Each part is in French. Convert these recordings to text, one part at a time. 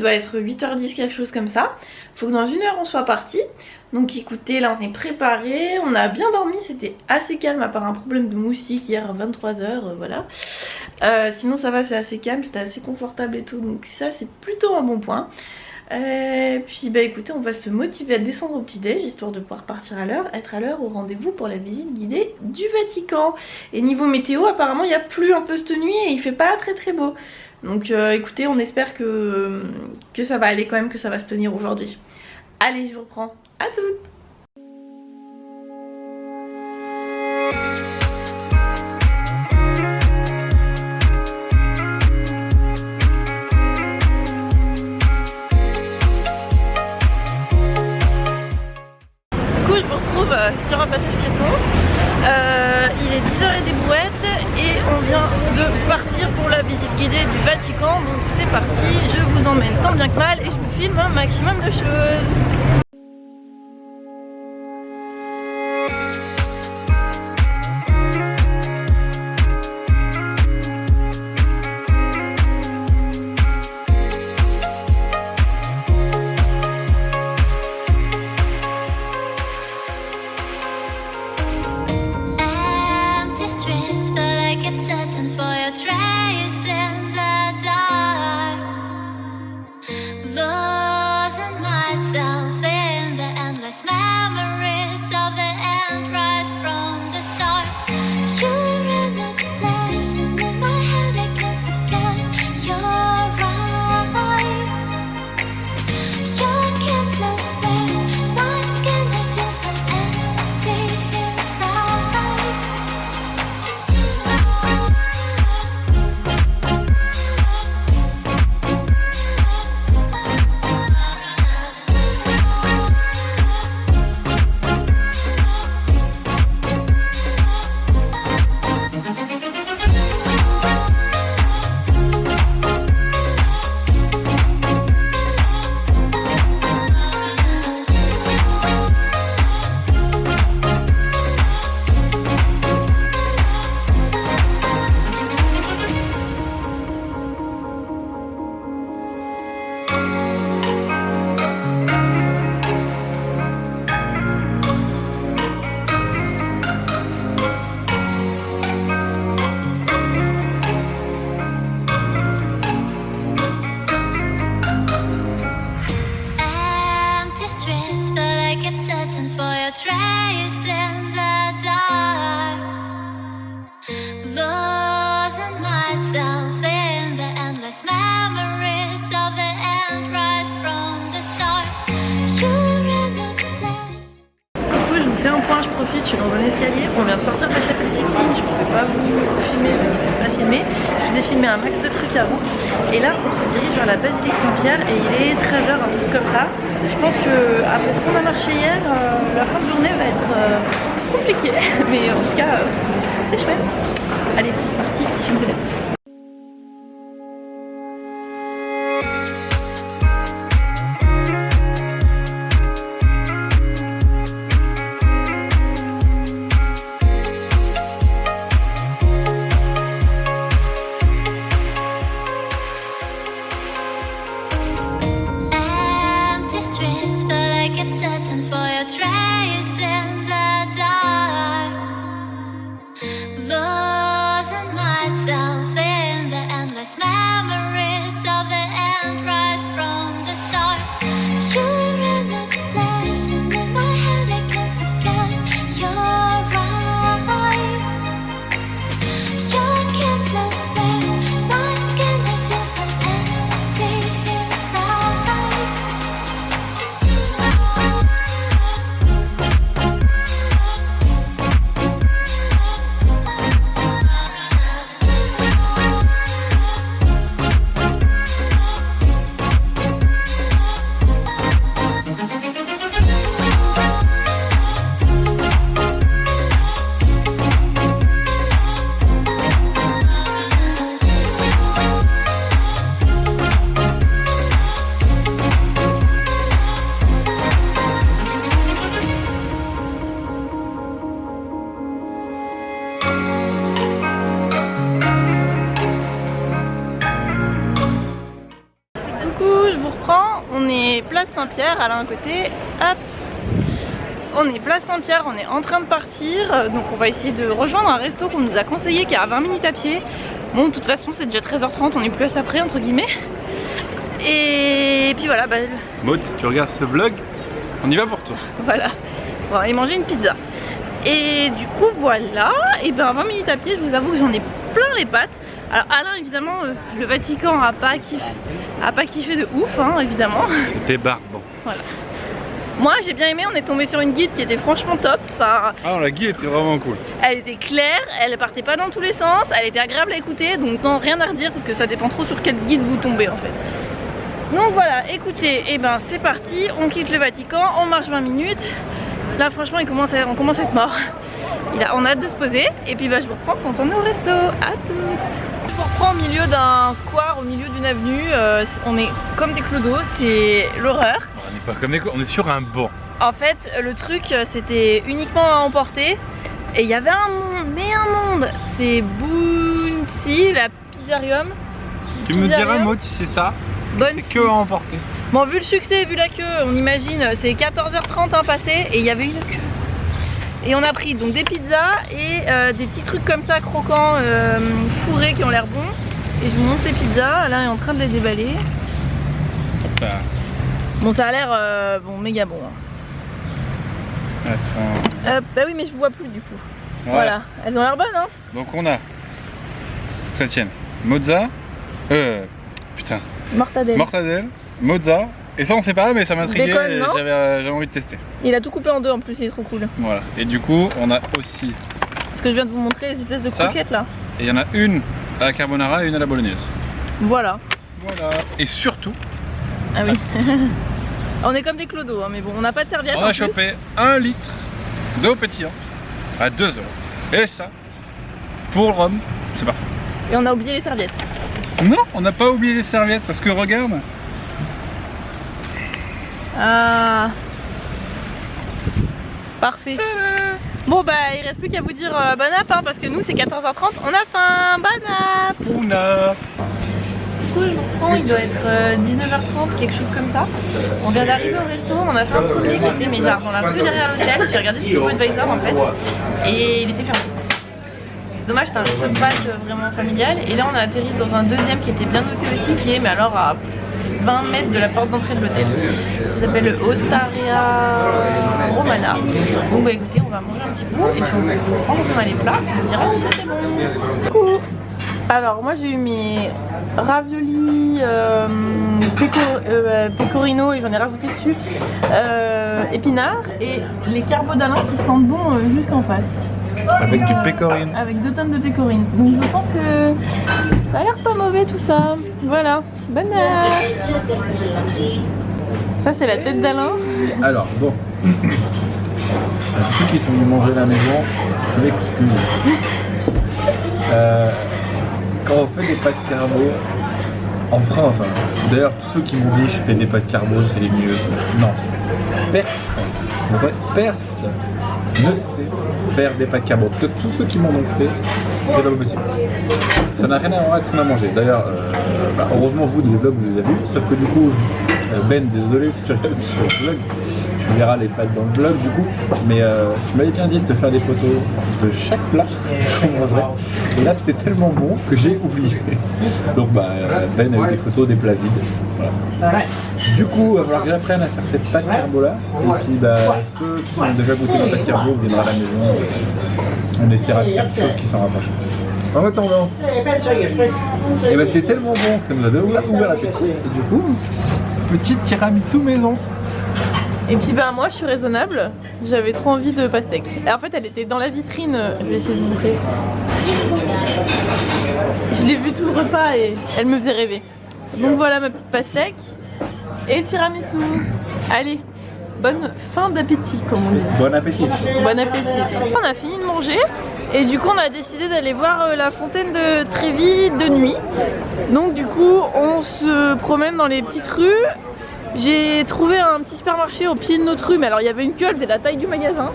doit être 8h10, quelque chose comme ça. Faut que dans 1 heure on soit parti. Donc écoutez, là on est préparé, on a bien dormi, c'était assez calme à part un problème de moustique hier à 23h, voilà. Sinon ça va, c'est assez calme, c'était assez confortable et tout, donc ça c'est plutôt un bon point. Puis bah écoutez, on va se motiver à descendre au petit-déj histoire de pouvoir partir à l'heure, être à l'heure au rendez-vous pour la visite guidée du Vatican. Et niveau météo, apparemment il y a plu un peu cette nuit et il fait pas très très beau. Donc écoutez, on espère que ça va aller quand même, que ça va se tenir aujourd'hui. Allez, je vous reprends. À toutes. Du coup, je vous retrouve sur un passage piéton. Il est 10h et des brouettes et on vient de partir pour la visite guidée du Vatican. Donc c'est parti, je vous emmène tant bien que mal et je vous filme un maximum de choses. Je profite, je suis dans un escalier, on vient de sortir de la chapelle Sixtine, je ne peux pas vous filmer, je ne vais pas filmer, je vous ai filmé un max de trucs avant. Et là on se dirige vers la basilique Saint-Pierre et il est 13h, un truc comme ça. Je pense que après ce qu'on a marché hier, la fin de journée va être compliquée, mais en tout cas c'est chouette. Allez, c'est parti, suivez-moi. je vous reprends, on est place Saint-Pierre, à l'un côté, hop. On est place Saint-Pierre, on est en train de partir, donc on va essayer de rejoindre un resto qu'on nous a conseillé qui est à 20 minutes à pied. Bon, de toute façon c'est déjà 13h30, on est plus à ça près entre guillemets. Et puis voilà, bah... Maud, si tu regardes ce vlog, on y va pour toi. Voilà, on va aller manger une pizza. Et du coup voilà, et ben 20 minutes à pied, je vous avoue que j'en ai plein les pattes. Alors Alain évidemment, le Vatican a pas kiffé de ouf hein, évidemment. C'était barbant. Voilà. Moi j'ai bien aimé, on est tombé sur une guide qui était franchement top. Enfin, ah la guide était vraiment cool. Elle était claire, elle partait pas dans tous les sens, elle était agréable à écouter, donc non rien à redire parce que ça dépend trop sur quel guide vous tombez en fait. Donc voilà, écoutez, et ben c'est parti, on quitte le Vatican, on marche 20 minutes. Là franchement on commence à être mort. On a hâte de se poser et puis bah, je vous reprends quand on est au resto. À toutes. Je vous reprends au milieu d'un square, au milieu d'une avenue. On est comme des clodos, c'est l'horreur. On n'est pas comme des clodos, on est sur un banc. En fait le truc c'était uniquement à emporter. Et il y avait un monde, mais un monde. C'est Bouncy, la pizzarium. Tu me diras Maud si c'est ça. C'est que à emporter. Bon, vu le succès, vu la queue, on imagine, c'est 14h30 hein, passé et il y avait une queue. Et on a pris donc des pizzas et des petits trucs comme ça, croquants, fourrés qui ont l'air bons. Et je vous montre les pizzas, Alain est en train de les déballer. Hoppa. Bon, ça a l'air bon, méga bon. Hein. Attends. Bah oui, mais je vous vois plus du coup. Ouais. Voilà, elles ont l'air bonnes hein. Donc on a, faut que ça tienne, mozza, putain. Mortadelle, mozza, et ça on sait pas mais ça m'intriguait et j'avais envie de tester. Il a tout coupé en deux en plus, il est trop cool. Voilà, et du coup on a aussi ce que je viens de vous montrer, les espèces de croquettes là. Et il y en a une à la carbonara et une à la bolognaise. Voilà. Voilà, et surtout... Ah oui. On est comme des clodos hein, mais bon, on n'a pas de serviette. On a chopé 1 litre d'eau pétillante à 2 €. Et ça, pour le rhum, c'est parfait. Et on a oublié les serviettes. Non, on n'a pas oublié les serviettes parce que regarde. Ah. Parfait. Bon bah il reste plus qu'à vous dire bon app hein, parce que nous c'est 14h30, on a faim. Bon app. Bon app. Du coup je vous reprends, il doit être 19h30, quelque chose comme ça. On vient d'arriver au resto, on a fait un premier qui était mais genre dans la rue derrière l'hôtel. J'ai regardé sur TripAdvisor en fait et il était fermé. C'est dommage, c'était un resto de pâtes vraiment familial. Et là on a atterri dans un deuxième qui était bien noté aussi, qui est mais alors à 20 mètres de la porte d'entrée de l'hôtel. Ça s'appelle le Osteria Romana. Donc bah écoutez, on va manger un petit bout et puis on prend les plats et on dira si c'était bon. Coucou. Alors moi j'ai eu mes raviolis pecorino et j'en ai rajouté dessus épinards et les carbodalins qui sentent bon jusqu'en face. Avec du pécorine. Avec 2 tonnes de pécorine. Donc je pense que ça a l'air pas mauvais tout ça. Voilà. Bonne nuit. Ça c'est la tête d'Alain. Alors bon. Tous ceux qui sont venus manger à la maison, je m'excuse. Quand on fait des pâtes carbo en France, hein, d'ailleurs tous ceux qui m'ont dit je fais des pâtes carbo c'est les mieux. Non. Personne ne sait faire des pâtes carbo. Peut-être tous ceux qui m'en ont fait, c'est pas possible. Ça n'a rien à voir avec ce qu'on a mangé. D'ailleurs, heureusement vous, les vlogs, vous les avez vus. Sauf que du coup, Ben, désolé si tu regardes sur le vlog, tu verras les pâtes dans le vlog du coup. Mais tu m'avais bien dit de te faire des photos de chaque plat qu'on mangerait. Et là, c'était tellement bon que j'ai oublié. Donc Ben a eu des photos des plats vides. Voilà. Du coup, il va falloir que j'apprenne à faire cette pâte carbo là. Et puis ceux qui ont déjà goûté la pâte carbo viendront à la maison. On essaiera de faire quelque chose qui s'en rapproche. En attendant, et ben c'était tellement bon que ça nous a ouvert l'appétit. Et du coup, petite tiramisu maison. Et puis bah moi je suis raisonnable, j'avais trop envie de pastèque. Et en fait elle était dans la vitrine, je vais essayer de vous montrer. Je l'ai vue tout le repas et elle me faisait rêver. Donc voilà ma petite pastèque et le tiramisu. Allez, bonne fin d'appétit comme on dit. Bon appétit. Bon appétit. On a fini de manger et du coup on a décidé d'aller voir la fontaine de Trévi de nuit. Donc du coup on se promène dans les petites rues. J'ai trouvé un petit supermarché au pied de notre rue, mais alors il y avait une queue, elle faisait la taille du magasin.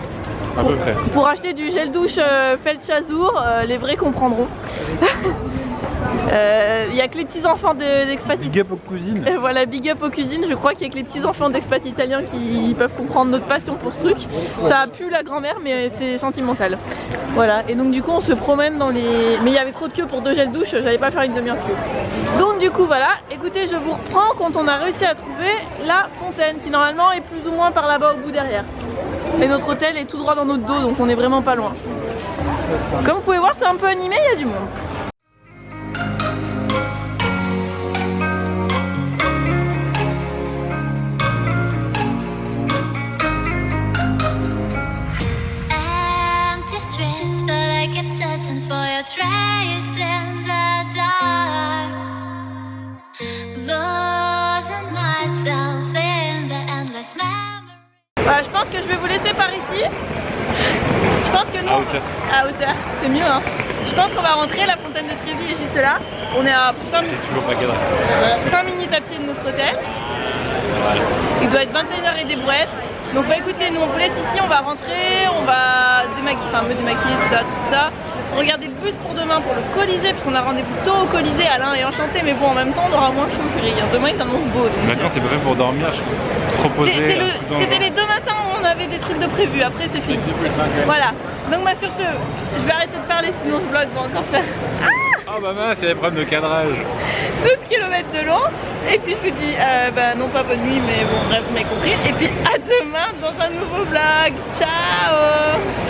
À peu près. Pour acheter du gel douche Felchazour, les vrais comprendront. Il y a que les petits enfants d'expat. Big up aux cousines. Voilà, big up aux cuisines. Je crois qu'il y a que les petits enfants d'expat italiens qui peuvent comprendre notre passion pour ce truc. Ça pue la grand-mère, mais c'est sentimental. Voilà, et donc du coup on se promène dans les... Mais il y avait trop de queue pour 2 gels douche, j'allais pas faire une demi-heure de queue. Donc du coup voilà, écoutez, je vous reprends quand on a réussi à trouver la fontaine qui normalement est plus ou moins par là-bas au bout derrière. Et notre hôtel est tout droit dans notre dos, donc on est vraiment pas loin. Comme vous pouvez voir, c'est un peu animé, il y a du monde. Voilà, je pense que je vais vous laisser par ici. Je pense que nous... À hauteur. C'est mieux hein. Je pense qu'on va rentrer, la fontaine de Trévi est juste là. On est à 5 minutes à pied de notre hôtel. Il doit être 21h et des brouettes. Donc bah écoutez, nous on vous laisse ici, on va rentrer, on va me démaquiller, tout ça. Regardez le bus pour demain pour le Colisée, parce qu'on a rendez-vous tôt au Colisée. Alain est enchanté, mais bon en même temps on aura moins chaud, chérie. Demain il s'annonce beau. Maintenant c'est prêt pour dormir, je crois. Trop posé. C'était les 2 matins où on avait des trucs de prévu, après c'est fini. Voilà, donc bah sur ce, je vais arrêter de parler sinon ce vlog va encore faire... Oh bah mince, c'est des problèmes de cadrage. 12 km de long. Et puis je vous dis, bah non pas bonne nuit, mais bon bref vous m'avez compris. Et puis à demain dans un nouveau vlog. Ciao.